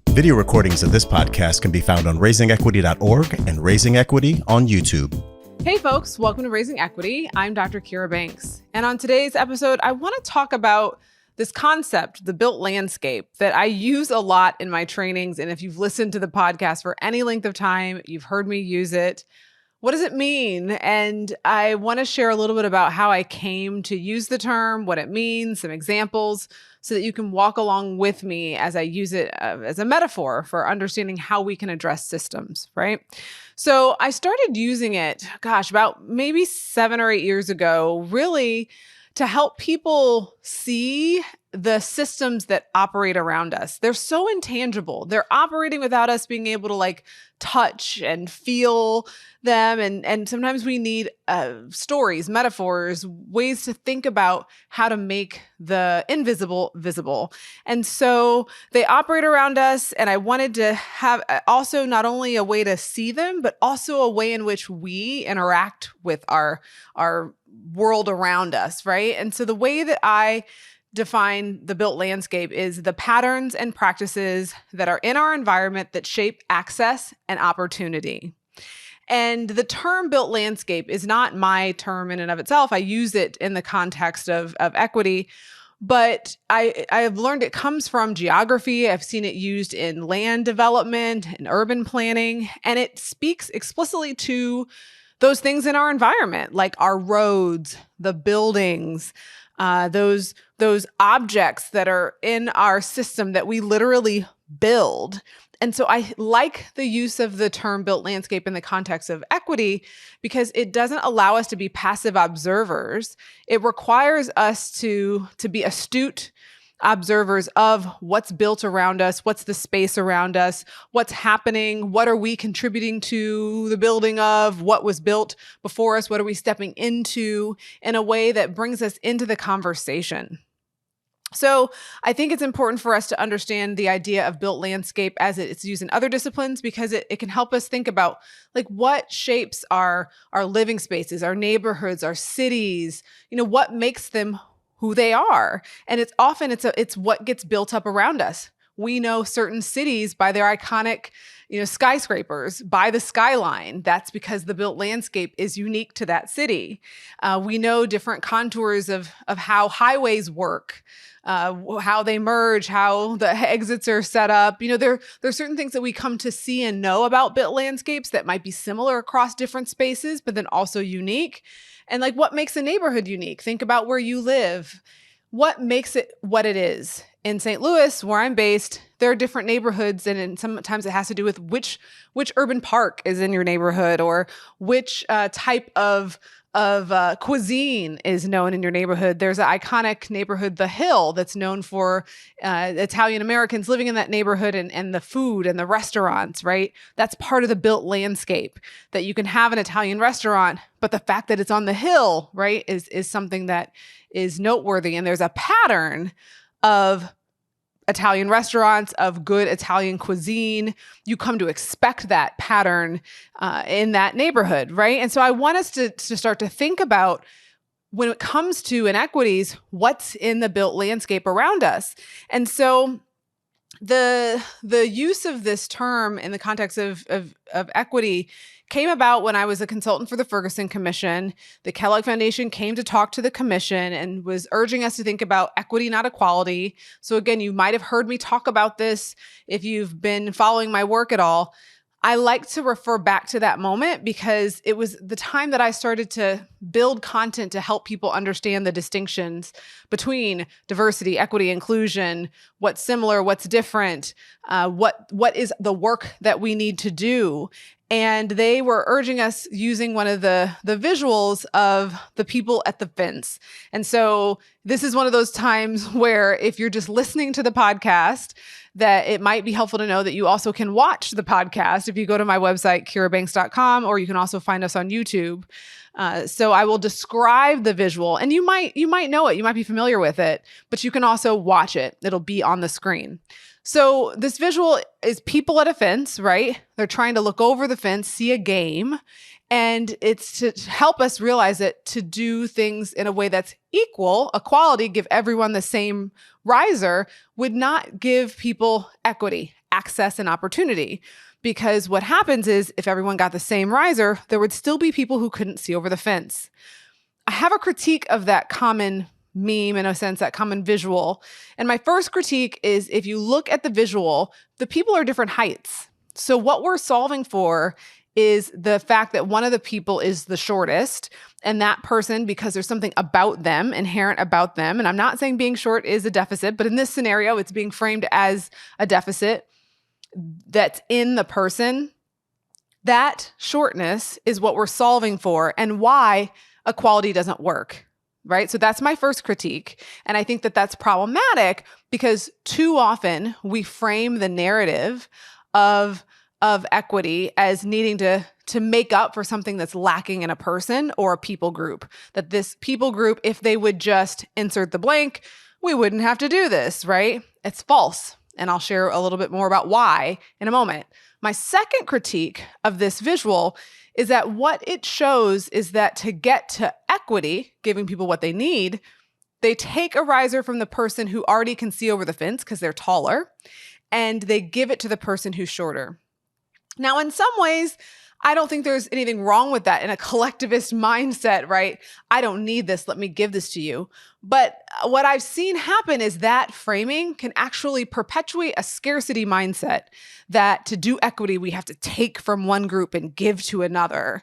Video recordings of this podcast can be found on raisingequity.org and Raising Equity on YouTube. Hey folks, welcome to Raising Equity. I'm Dr. Kira Banks. And on today's episode, I want to talk about this concept, the built landscape, that I use a lot in my trainings. And if you've listened to the podcast for any length of time, you've heard me use it. What does it mean? And I want to share a little bit about how I came to use the term, what it means, some examples, so that you can walk along with me as I use it as a metaphor for understanding how we can address systems, right? So I started using it, about maybe 7 or 8 years ago, really to help people see the systems that operate around us. They're so intangible. They're operating without us being able to touch and feel them. And sometimes we need stories, metaphors, ways to think about how to make the invisible visible. And so they operate around us. And I wanted to have also not only a way to see them, but also a way in which we interact with our world around us, right? And so the way that I define the built landscape is the patterns and practices that are in our environment that shape access and opportunity. And the term built landscape is not my term in and of itself. I use it in the context of equity, but I have learned it comes from geography. I've seen it used in land development and urban planning, and it speaks explicitly to those things in our environment, like our roads, the buildings, those objects that are in our system that we literally build. And so I like the use of the term built landscape in the context of equity because it doesn't allow us to be passive observers. It requires us to be astute observers of what's built around us, what's the space around us, what's happening, what are we contributing to the building of, what was built before us, what are we stepping into in a way that brings us into the conversation. So I think it's important for us to understand the idea of built landscape as it's used in other disciplines because it can help us think about what shapes our living spaces, our neighborhoods, our cities, what makes them who they are. And it's often it's what gets built up around us. We know certain cities by their iconic, skyscrapers, by the skyline. That's because the built landscape is unique to that city. We know different contours of how highways work, how they merge, how the exits are set up. There are certain things that we come to see and know about built landscapes that might be similar across different spaces, but then also unique. And what makes a neighborhood unique? Think about where you live. What makes it what it is? In St. Louis, where I'm based, there are different neighborhoods, and sometimes it has to do with which urban park is in your neighborhood or which type of cuisine is known in your neighborhood. There's an iconic neighborhood, The Hill, that's known for Italian Americans living in that neighborhood and the food and the restaurants, right? That's part of the built landscape, that you can have an Italian restaurant, but the fact that it's on the hill, right, is something that is noteworthy. And there's a pattern of Italian restaurants, of good Italian cuisine. You come to expect that pattern in that neighborhood, right? And so I want us to start to think about, when it comes to inequities, what's in the built landscape around us. And so the use of this term in the context of equity came about when I was a consultant for the Ferguson Commission. The Kellogg Foundation came to talk to the commission and was urging us to think about equity, not equality. So again, you might have heard me talk about this if you've been following my work at all. I like to refer back to that moment because it was the time that I started to build content to help people understand the distinctions between diversity, equity, inclusion, what's similar, what's different, what is the work that we need to do. And they were urging us using one of the visuals of the people at the fence. And so this is one of those times where if you're just listening to the podcast, that it might be helpful to know that you also can watch the podcast if you go to my website, kirabanks.com, or you can also find us on YouTube. So I will describe the visual, and you might know it, you might be familiar with it, but you can also watch it. It'll be on the screen. So this visual is people at a fence, right? They're trying to look over the fence, see a game, and it's to help us realize that to do things in a way that's equality, give everyone the same riser, would not give people equity, access, and opportunity. Because what happens is if everyone got the same riser, there would still be people who couldn't see over the fence. I have a critique of that common meme, in a sense, that common visual. And my first critique is if you look at the visual, the people are different heights. So what we're solving for is the fact that one of the people is the shortest, and that person, because there's something about them, inherent about them, and I'm not saying being short is a deficit, but in this scenario, it's being framed as a deficit that's in the person. That shortness is what we're solving for and why equality doesn't work, right? So that's my first critique. And I think that that's problematic because too often we frame the narrative of equity as needing to make up for something that's lacking in a person or a people group. That this people group, if they would just insert the blank, we wouldn't have to do this, right? It's false. And I'll share a little bit more about why in a moment. My second critique of this visual is that what it shows is that to get to equity, giving people what they need, they take a riser from the person who already can see over the fence because they're taller, and they give it to the person who's shorter. Now, in some ways, I don't think there's anything wrong with that in a collectivist mindset, right? I don't need this. Let me give this to you. But what I've seen happen is that framing can actually perpetuate a scarcity mindset that to do equity, we have to take from one group and give to another.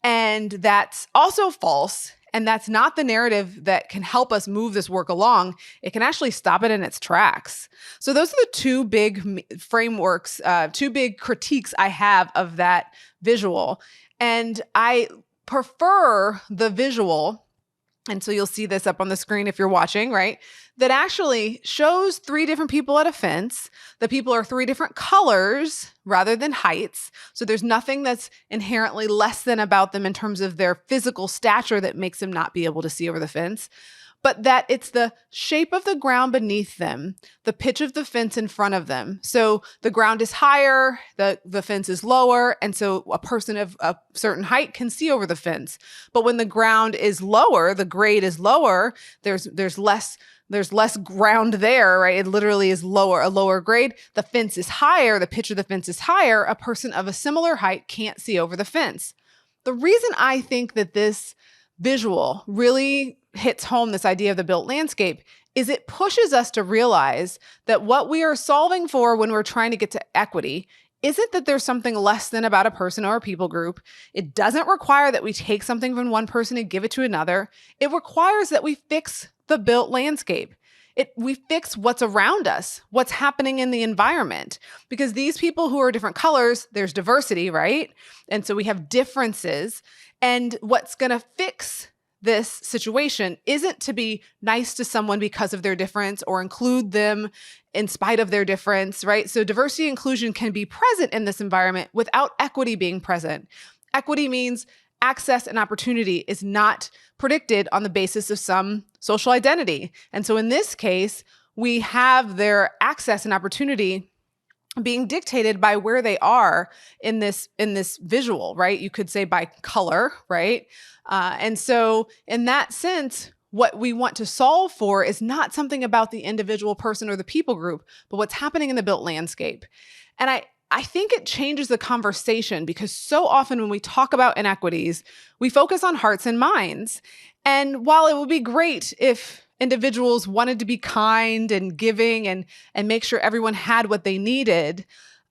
And that's also false. And that's not the narrative that can help us move this work along. It can actually stop it in its tracks. So those are the two big frameworks, two big critiques I have of that visual. And I prefer the visual, and so you'll see this up on the screen if you're watching, right? That actually shows three different people at a fence. The people are three different colors rather than heights. So there's nothing that's inherently less than about them in terms of their physical stature that makes them not be able to see over the fence, but that it's the shape of the ground beneath them, the pitch of the fence in front of them. So the ground is higher, the fence is lower, and so a person of a certain height can see over the fence. But when the ground is lower, the grade is lower, there's less ground there, right? It literally is a lower grade. The fence is higher, the pitch of the fence is higher. A person of a similar height can't see over the fence. The reason I think that this visual really hits home this idea of the built landscape is it pushes us to realize that what we are solving for when we're trying to get to equity isn't that there's something less than about a person or a people group. It doesn't require that we take something from one person and give it to another. It requires that we fix the built landscape. We fix what's around us, what's happening in the environment. Because these people who are different colors, there's diversity, right? And so we have differences. And what's going to fix this situation isn't to be nice to someone because of their difference or include them in spite of their difference, right? So diversity and inclusion can be present in this environment without equity being present. Equity means access and opportunity is not predicted on the basis of some social identity. And so in this case, we have their access and opportunity being dictated by where they are in this visual, right? You could say by color, right? And so in that sense, what we want to solve for is not something about the individual person or the people group, but what's happening in the built landscape. And I think it changes the conversation because so often when we talk about inequities, we focus on hearts and minds. And while it would be great if individuals wanted to be kind and giving and make sure everyone had what they needed,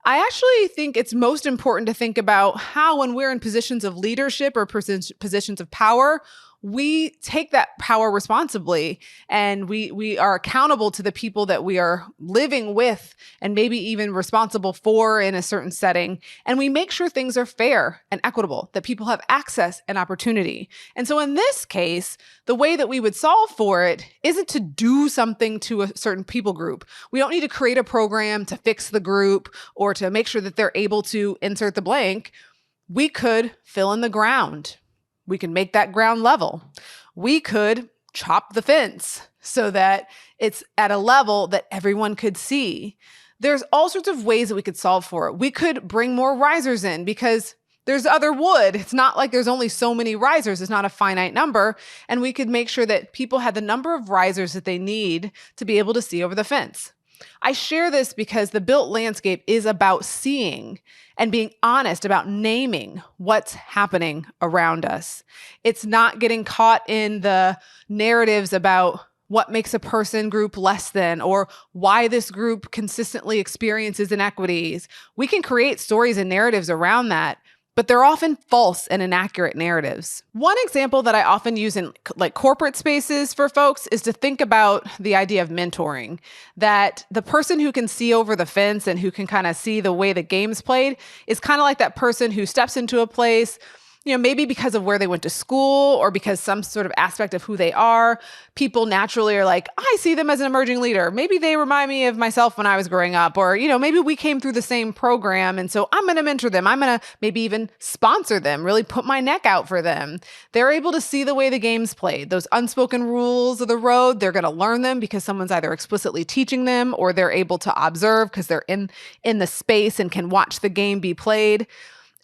I actually think it's most important to think about how when we're in positions of leadership or positions of power, we take that power responsibly and we are accountable to the people that we are living with and maybe even responsible for in a certain setting. And we make sure things are fair and equitable, that people have access and opportunity. And so in this case, the way that we would solve for it isn't to do something to a certain people group. We don't need to create a program to fix the group or to make sure that they're able to insert the blank. We could fill in the ground. We can make that ground level. We could chop the fence so that it's at a level that everyone could see. There's all sorts of ways that we could solve for it. We could bring more risers in because there's other wood. It's not like there's only so many risers. It's not a finite number. And we could make sure that people had the number of risers that they need to be able to see over the fence. I share this because the built landscape is about seeing and being honest about naming what's happening around us. It's not getting caught in the narratives about what makes a person group less than or why this group consistently experiences inequities. We can create stories and narratives around that, but they're often false and inaccurate narratives. One example that I often use in like corporate spaces for folks is to think about the idea of mentoring, that the person who can see over the fence and who can kind of see the way the game's played is kind of like that person who steps into a place, maybe because of where they went to school or because some sort of aspect of who they are. People naturally are like, I see them as an emerging leader. Maybe they remind me of myself when I was growing up, or, maybe we came through the same program. And so I'm going to mentor them. I'm going to maybe even sponsor them, really put my neck out for them. They're able to see the way the game's played. Those unspoken rules of the road, they're going to learn them because someone's either explicitly teaching them or they're able to observe because they're in the space and can watch the game be played.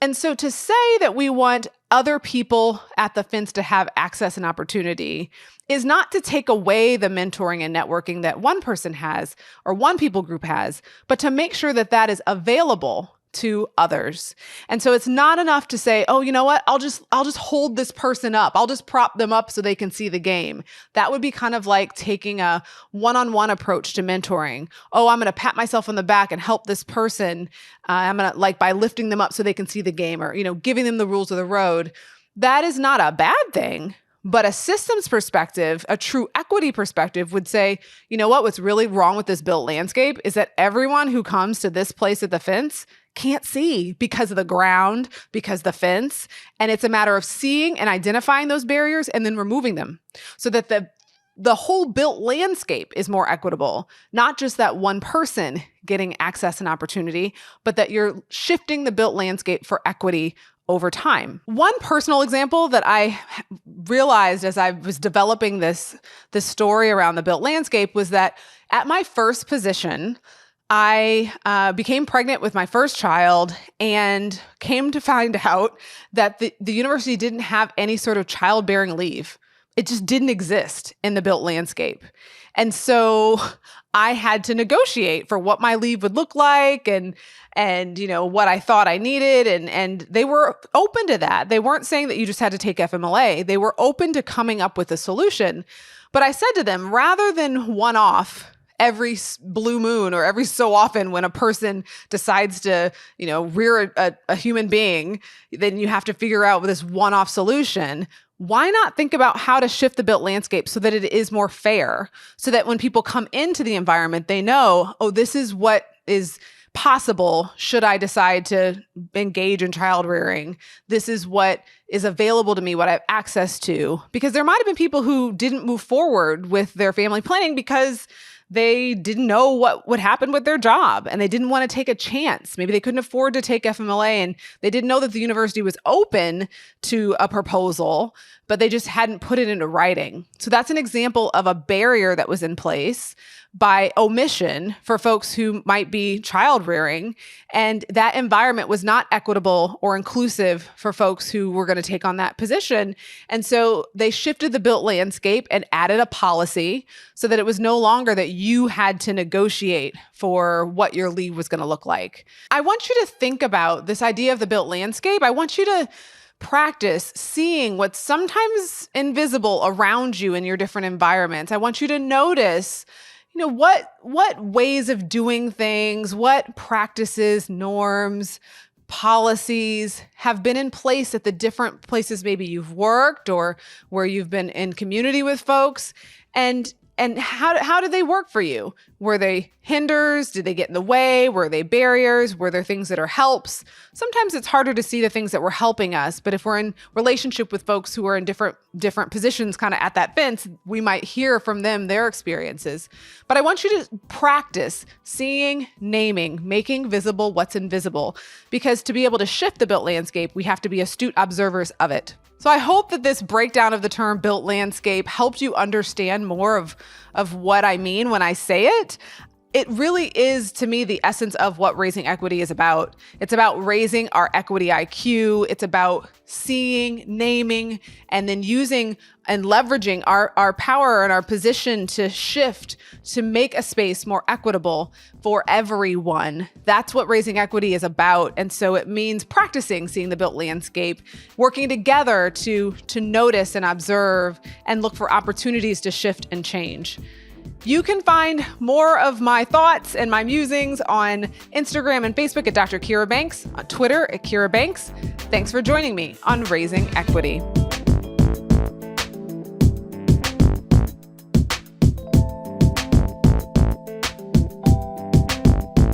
And so to say that we want other people at the fence to have access and opportunity is not to take away the mentoring and networking that one person has or one people group has, but to make sure that that is available to others. And so it's not enough to say, oh, you know what? I'll just hold this person up. I'll just prop them up so they can see the game. That would be kind of like taking a one-on-one approach to mentoring. Oh, I'm going to pat myself on the back and help this person. I'm going to by lifting them up so they can see the game or, giving them the rules of the road. That is not a bad thing. But a systems perspective, a true equity perspective would say, what's really wrong with this built landscape is that everyone who comes to this place at the fence can't see because of the ground, because the fence. And it's a matter of seeing and identifying those barriers and then removing them so that the whole built landscape is more equitable, not just that one person getting access and opportunity, but that you're shifting the built landscape for equity over time. One personal example that I realized as I was developing this story around the built landscape was that at my first position, I became pregnant with my first child and came to find out that the university didn't have any sort of childbearing leave. It just didn't exist in the built landscape. And so I had to negotiate for what my leave would look like and what I thought I needed. And they were open to that. They weren't saying that you just had to take FMLA. They were open to coming up with a solution. But I said to them, rather than one-off every blue moon or every so often when a person decides to, rear a human being, then you have to figure out this one-off solution. Why not think about how to shift the built landscape so that it is more fair, so that when people come into the environment, they know, oh, this is what is possible should I decide to engage in child rearing. This is what is available to me, what I have access to. Because there might have been people who didn't move forward with their family planning because they didn't know what would happen with their job and they didn't want to take a chance. Maybe they couldn't afford to take FMLA and they didn't know that the university was open to a proposal, but they just hadn't put it into writing. So that's an example of a barrier that was in place by omission for folks who might be child rearing. And that environment was not equitable or inclusive for folks who were going to take on that position. And so they shifted the built landscape and added a policy so that it was no longer that you had to negotiate for what your leave was going to look like. I want you to think about this idea of the built landscape. I want you to practice seeing what's sometimes invisible around you in your different environments. I want you to notice what ways of doing things, what practices, norms, policies have been in place at the different places maybe you've worked or where you've been in community with folks, and how did they work for you? Were they hinders? Did they get in the way? Were they barriers? Were there things that are helps? Sometimes it's harder to see the things that were helping us, but if we're in relationship with folks who are in different positions kind of at that fence, we might hear from them their experiences. But I want you to practice seeing, naming, making visible what's invisible, because to be able to shift the built landscape, we have to be astute observers of it. So I hope that this breakdown of the term built landscape helped you understand more of what I mean when I say it. It really is, to me, the essence of what raising equity is about. It's about raising our equity IQ. It's about seeing, naming, and then using and leveraging our power and our position to shift, to make a space more equitable for everyone. That's what raising equity is about. And so it means practicing seeing the built landscape, working together to notice and observe and look for opportunities to shift and change. You can find more of my thoughts and my musings on Instagram and Facebook at Dr. Kira Banks, on Twitter at Kira Banks. Thanks for joining me on Raising Equity.